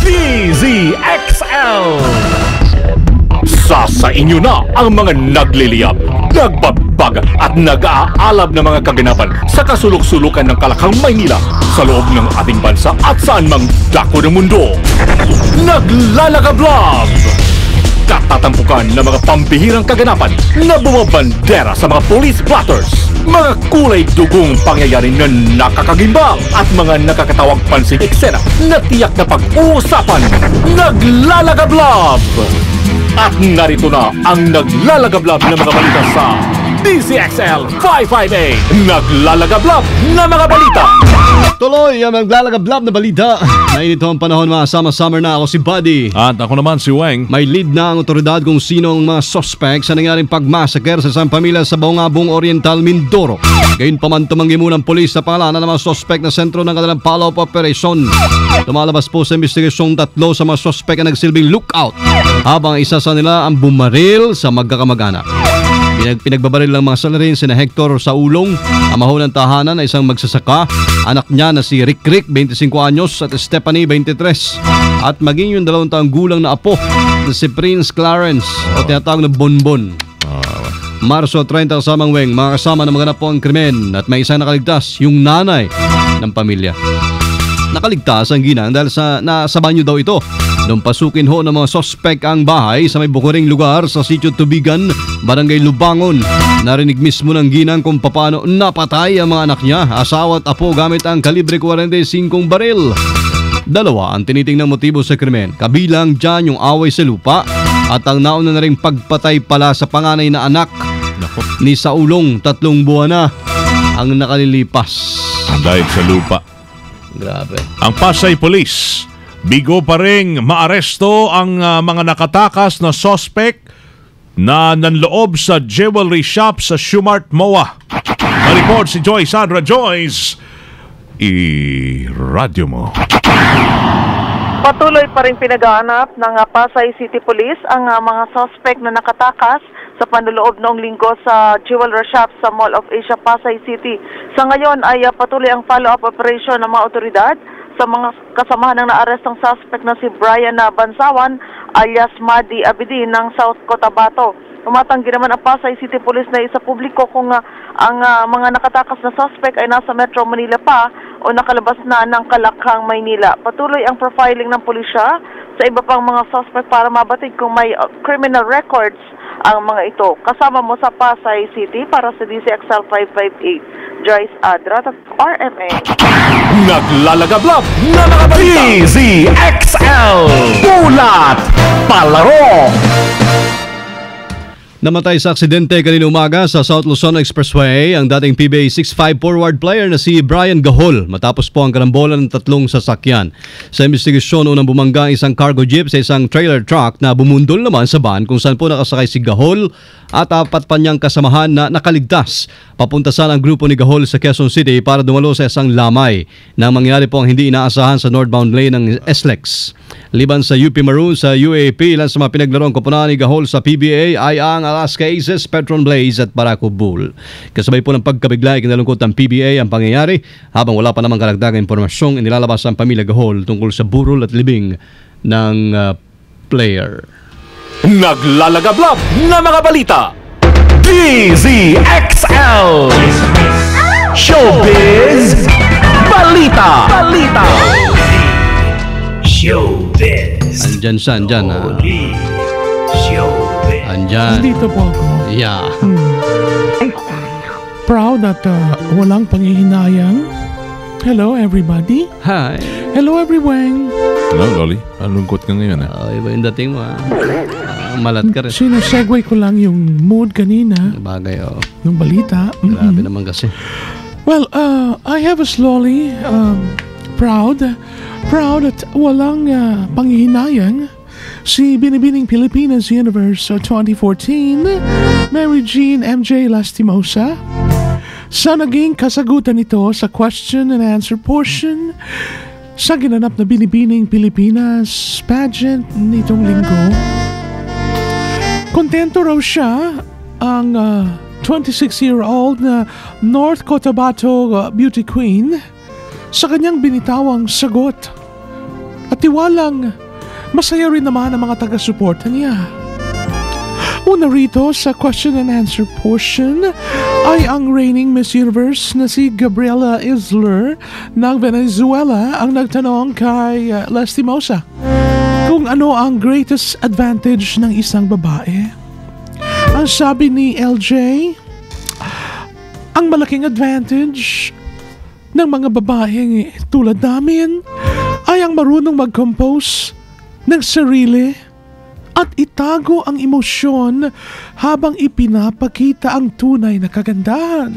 DZXL. Sa inyo na ang mga nagliliyab, nagbabag at nag-aalab ng mga kaganapan sa kasulok-sulukan ng Kalakhang, Maynila, sa loob ng ating bansa at saan mang dako ng mundo. Naglalagablab! Katatampukan ng mga pambihirang kaganapan na bumabandera sa mga police blotters, mga kulay dugong pangyayari na nakakagimbal at mga nakakatawang pansing eksena na tiyak na pag-uusapan. Naglalagablab! At narito na ang naglalagablab na mga balita sa DZXL 558. Naglalagablab na mga balita. Tuloy ang naglalagablab na balita. Nainito ang panahon, mga summer na. Ako si Buddy. At ako naman si Weng. May lead na ang otoridad kung sino ang mga suspect sa nangyaring pagmasaker sa isang pamilya sa Baungabong Oriental, Mindoro. Gayunpaman tumanggi muna ng polis sa pangalanan ng mga suspect na sentro ng kanilang follow-up operation. Lumalabas po sa investigasyong 3 sa mga suspect na nagsilbing lookout, habang isa sa nila ang bumaril sa magkakamag-anak. Pinagbabaril lang mga salarin sina Hector Saulong, amaho ng tahanan na isang magsasaka, anak niya na si Rick 25 anyos at Stephanie 23, at maging yung 2 taong gulang na apo na si Prince Clarence o tinatawag na Bonbon. Marso 30 kasamang Weng, mga kasama na maganap po ang krimen at may isang nakaligtas, yung nanay ng pamilya. Nakaligtas ang ginang dahil nasa banyo daw ito nung pasukin ho ng mga sospek ang bahay sa may bukuring lugar sa Sitio Tubigan, Barangay Lubangon. Narinig mismo ng ginang kung paano napatay ang mga anak niya, asawa at apo gamit ang kalibre 45 baril. 2 ang tinitingnang motibo sa krimen, kabilang dyan yung away sa lupa at ang nauna na ring pagpatay pala sa panganay na anak ni Saulong, 3 buwan na ang nakalilipas. Dahil sa lupa. Grabe. Ang Pasay Police, bigo pa ring maaresto ang mga nakatakas na suspect na nanloob sa jewelry shop sa Shumart, MOA. Ma-report si Joy Sandra. Joyce, i-radio mo. Patuloy pa rin pinagahanap ng Pasay City Police ang mga suspect na nakatakas sa panloloob noong linggo sa jewelry shop sa Mall of Asia, Pasay City. Sa ngayon ay patuloy ang follow-up operation ng mga otoridad sa mga kasamahan ng naarestong suspect na si Brian Bansawan alias Madi Abidin ng South Cotabato. Tumatanggi naman ang Pasay City Police na isa publiko kung ang mga nakatakas na suspect ay nasa Metro Manila pa o nakalabas na ng Kalakhang, Maynila. Patuloy ang profiling ng pulisya sa iba pang mga suspect para mabatid kung may criminal records ang mga ito. Kasama mo sa Pasay City para sa DZXL 558, Joyce Adra at RMA. Naglalagablab na mga balita. DZXL Bulat Palaro. Namatay sa aksidente kanina umaga sa South Luzon Expressway ang dating PBA 6'5 forward player na si Brian Gahol matapos po ang karambolan ng 3 sasakyan. Sa investigasyon, unang bumangga isang cargo jeep sa isang trailer truck na bumundol naman sa van kung saan po nakasakay si Gahol at 4 pa niyang kasamahan na nakaligtas. Papunta sana ang grupo ni Gahol sa Quezon City para dumalo sa isang lamay nang mangyari po ang hindi inaasahan sa northbound lane ng SLEX. Liban sa UP Maroon sa UAP, ilan sa mga pinaglarong koponan ni Gahol sa PBA ay ang Alaska Aces, Petron Blaze at Barako Bull. Kasabay po ng pagkabigla ay kinalungkot ng PBA ang pangyayari habang wala pa namang karagdagang impormasyong inilalabas ang pamilya Gahol tungkol sa burol at libing ng player. Naglalagablab na mga balita. DZXL Showbiz Balita. Showbiz. Andyan siya, andyan ha. Showbiz. Andyan. Dito po ako. Yeah. Proud at walang panghihinayang. Hello everybody. Hi. Hello everyone. Hello, Loli. Malungkot ka ngayon, eh. Iba yung dating mo ha. Malat ka rin. Sinesegue ko lang yung mood kanina. Bagay oh. Ng balita. Grabe naman kasi. Well, I have a slowly proud at walang panghihinayang si Binibining Pilipinas Universe 2014, Mary Jean MJ Lastimosa, sa naging kasagutan nito sa question and answer portion sa ginanap na Binibining Pilipinas pageant nitong linggo. Kontento raw siya ang 26-year-old na North Cotabato beauty queen sa kanyang binitawang sagot. At At tiwalang masaya rin naman ang mga taga-suporta niya. Una rito sa question and answer portion ay ang reigning Miss Universe na si Gabriela Isler ng Venezuela ang nagtanong kay Lastimosa kung ano ang greatest advantage ng isang babae. Ang sabi ni LJ, ang malaking advantage ng mga babaeng tulad namin ay ang marunong mag-compose ng sarili at itago ang emosyon habang ipinapakita ang tunay na kagandahan.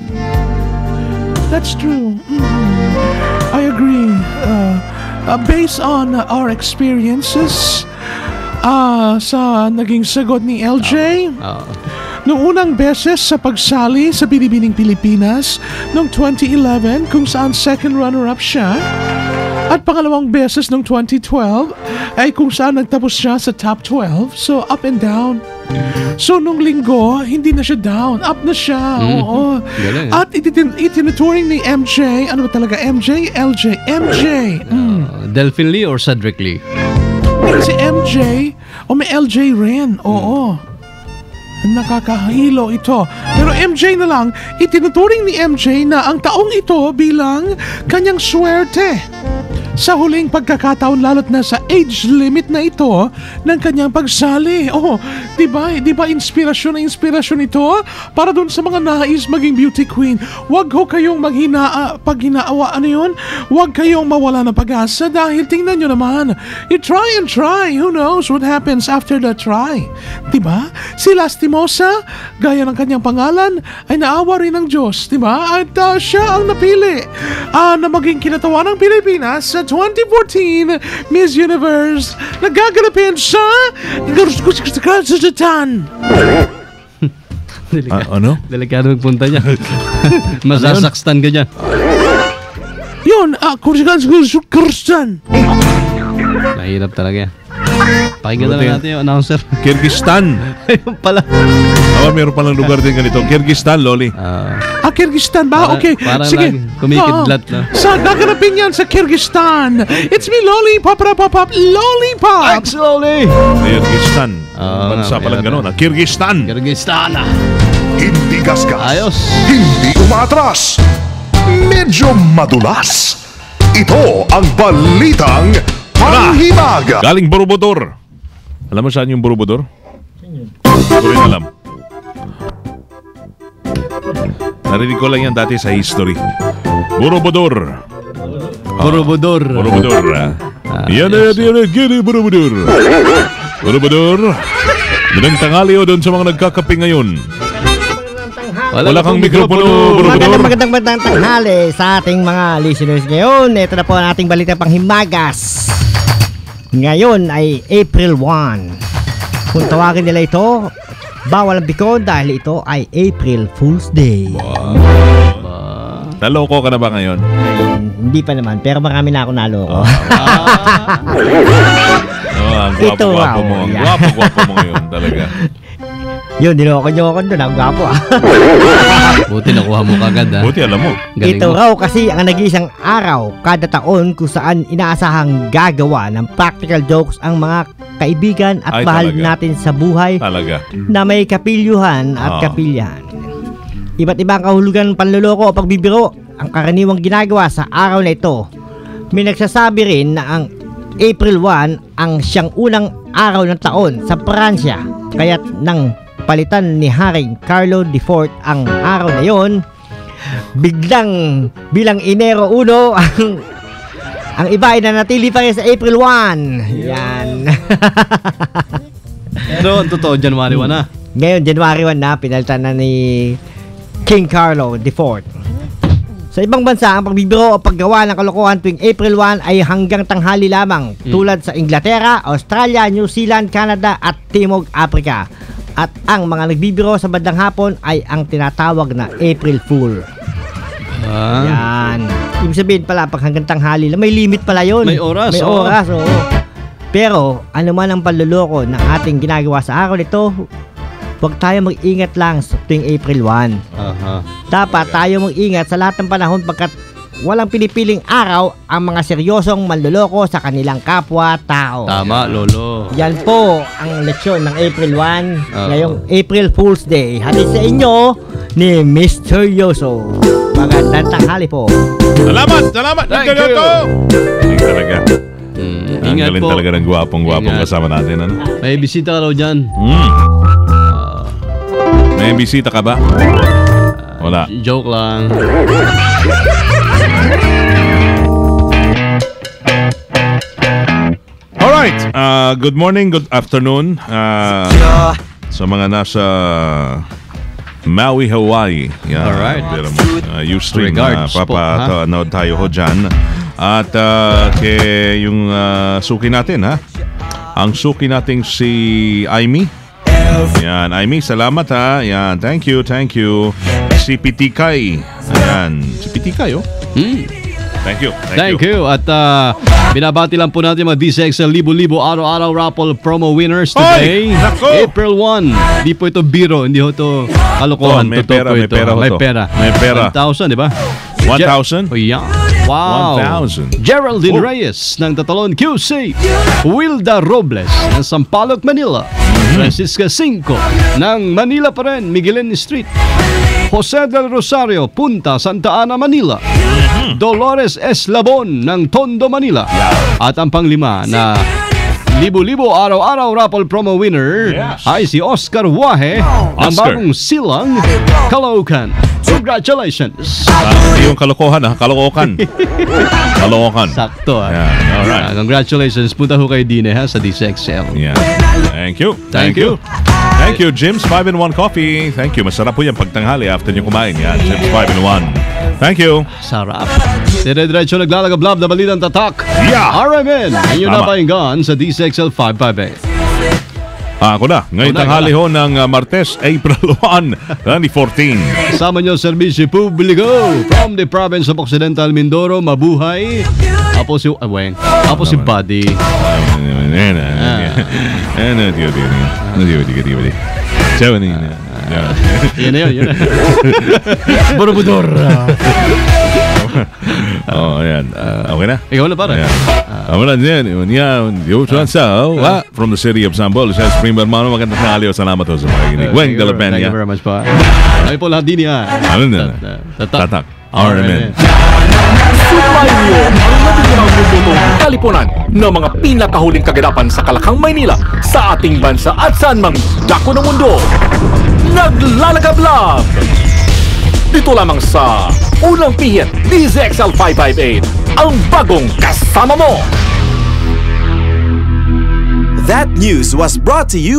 That's true. I agree. Based on our experiences, sa naging sagot ni LJ, noong unang beses sa pagsali sa Binibining Pilipinas noong 2011 kung saan second runner-up siya, at pangalawang beses noong 2012 ay kung saan nagtapos siya sa top 12. So up and down. So nung linggo, hindi na siya down. Up na siya. Oo. At itinuturing ni MJ. Ano ba talaga? MJ? LJ? MJ. Delphine Lee or Cedric Lee? Si MJ o may LJ rin. Oo. Nakakahilo ito. Pero MJ na lang, itinuturing ni MJ na ang taong ito bilang kanyang swerte sa huling pagkakataon, lalo't na sa age limit na ito ng kanyang pagsali. Oh, di ba inspirasyon na inspirasyon ito para dun sa mga nais maging beauty queen. Huwag ho kayong paghinaawa, ano yun? Huwag kayong mawala ng pag-asa dahil tingnan nyo naman, you try and try, who knows what happens after the try. Di ba? Si Lastimosa, gaya ng kanyang pangalan, ay naawa rin ng Diyos, di ba? At siya ang napili na maging kinatawan ng Pilipinas sa 2014 Miss Universe na gaganapin sa Kazakhstan. Ano? Delikado magpunta niya. Masasakstan ka dyan. Yun, Kazakhstan. Mahirap talaga yan. Pakinggan na lang natin yung announcer. Kyrgyzstan. Ayun pala. Meron palang lugar din ganito. Kyrgyzstan, Loli. Kyrgyzstan ba? Okay. Sige. Kumikidlat na. Gaganapin yan sa Kyrgyzstan. It's me, Lollipop, Lollipop. Slowly. Kyrgyzstan. Bansa palang gano'n. Kyrgyzstan. Kyrgyzstan. Hindi gasgas. Ayos. Hindi umatras. Medyo madulas. Ito ang balitang panghimaga. Galing Borobudur. Alam mo saan yung Borobudur? Hindi ko rin alam. Narinig ko lang yan dati sa history. Borobudur. Borobudur. Borobudur. Yan. Borobudur. Borobudur. Doon tanghali o doon sa mga nagkakape ngayon. Wala kang mikropono, Borobudur. Magandang tanghali sa ating mga listeners ngayon. Ito na po ang ating balita panghimagas. Ngayon ay April 1. Kung tawagin nila ito, bawal ang pikon dahil ito ay April Fool's Day. Naloko ka na ba ngayon? Hindi pa naman, pero marami na ako naloko. Ang gwapo-gwapo mo. Ang gwapo-gwapo mo ngayon talaga. Yun, niloko doon. Ang gwapo Buti nakuha mo kagad Buti alam mo. Ito raw kasi ang nag-iisang araw kada taon kung saan inaasahang gagawa ng practical jokes ang mga kaibigan at mahal natin sa buhay na may kapilyuhan at kapilyahan. Iba't ibang kahulugan ng panloloko o pagbibiro ang karaniwang ginagawa sa araw na ito. May nagsasabi rin na ang April 1 ang siyang unang araw ng taon sa Pransya, kaya't nang palitan ni Haring Carlo IV ang araw na yon, biglang bilang Enero 1 ang iba ay nanatili pa rin sa April 1. Yan. Pero ang totoo, January 1 na. Ngayon, January 1 na, pinalitan na ni King Carlo IV. Sa ibang bansa, ang pagbibiro o paggawa ng kalokohan tuwing April 1 ay hanggang tanghali lamang, tulad sa Inglaterra, Australia, New Zealand, Canada at Timog Africa. At ang mga nagbibiro sa bandang hapon ay ang tinatawag na April Fool. Yan. Ibig sabihin pala, pag hanggang tanghali lang, may limit pala yun. May oras. May oras, oo. Pero, ano man ang panluloko ng ating ginagawa sa araw nito, huwag tayo mag-ingat lang sa tuwing April 1. Dapat tayo mag-ingat sa lahat ng panahon pagkat walang pinipiling araw ang mga seryosong manloloko sa kanilang kapwa-tao. Tama, Lolo. Yan po ang leksyon ng April 1, ngayong April Fool's Day. Hatid sa inyo ni Misteryoso. Magandang tanghali po. Salamat! Thank you. Galing talaga. Ang Ingat galing po. talaga ng gwapong Ingat. kasama natin. Ano? May bisita ka raw dyan. May bisita ka ba? Wala. Joke lang. Alright. Good morning, good afternoon. Sa mga nasa Maui, Hawaii. Yan. Alright. Ustream. Regards po, Papanood tayo ho dyan. At kay yung suki natin, ha? Ang suki nating si Aimee. Yan, Aimee, salamat ha. Yan, thank you. Si Pitikay. Ayan, si Pitikay, oh. Thank you. At binabati lang po natin mga DCXL libo-libo araw-araw raffle promo winners today. Oy, nako! April 1. Hindi po ito biro, hindi ho ito kalokohan. May Totoo pera, po may ito. pera ho May to. pera. May pera. 1,000, di ba? 1,000? Oh, yeah. Wow. 1,000. Geraldine Reyes ng Tatalon QC. Wilda Robles ng Sampaloc, Manila. Francisca Cinco ng Manila pa rin, Miguelen Street. Jose del Rosario, Punta, Santa Ana, Manila. Dolores Eslabon ng Tondo, Manila. At ang panglima na libo-libo araw-araw raffle promo winner ay si Oscar Wahe ng Oscar. bagong Silang, Caloocan. Congratulations! Yung kalokohan, ha? Kalokohan. Sakto. Yeah, alright. Congratulations. Punta ho kayo din ha, sa DCXL. Yeah. Thank you. Thank you. Thank you, Jim's 5-in-1 Coffee. Thank you. Masarap po yan pagtanghali after nyo kumain. Yan, Jim's 5-in-1. Thank you. Sarap. Dire-diretso naglalagablab na balitang tatak. Yeah. RMN. Inyo na Tama. painggan sa DCXL 558. Ako na. Ngayon Ako na, tanghali ho ng Martes, April 1, 2014. Kasama nyo serbisyo publiko from the province of Occidental Mindoro. Mabuhay. Apo si Apo si Buddy. Yan na yun. Borobodor. Oh, ayan. Okay na? Ikaw na para. Wala din. From the city of Sambol, sa Spring Hermano, magandang tanghali. Salamat ho sa mga Weng de la Thank you Peña. very much pa. Ay po lahat din yan. Ano na? Tatak. RMN. Subayin niyo ang nabibirang bubutong kalipunan ng mga pinakahuling kaganapan sa Kalakang, Maynila, sa ating bansa at saan mang dako ng mundo. Naglalagablab! Dito lamang sa Unang Pihit, DZXL 558, ang bagong kasama mo! That news was brought to you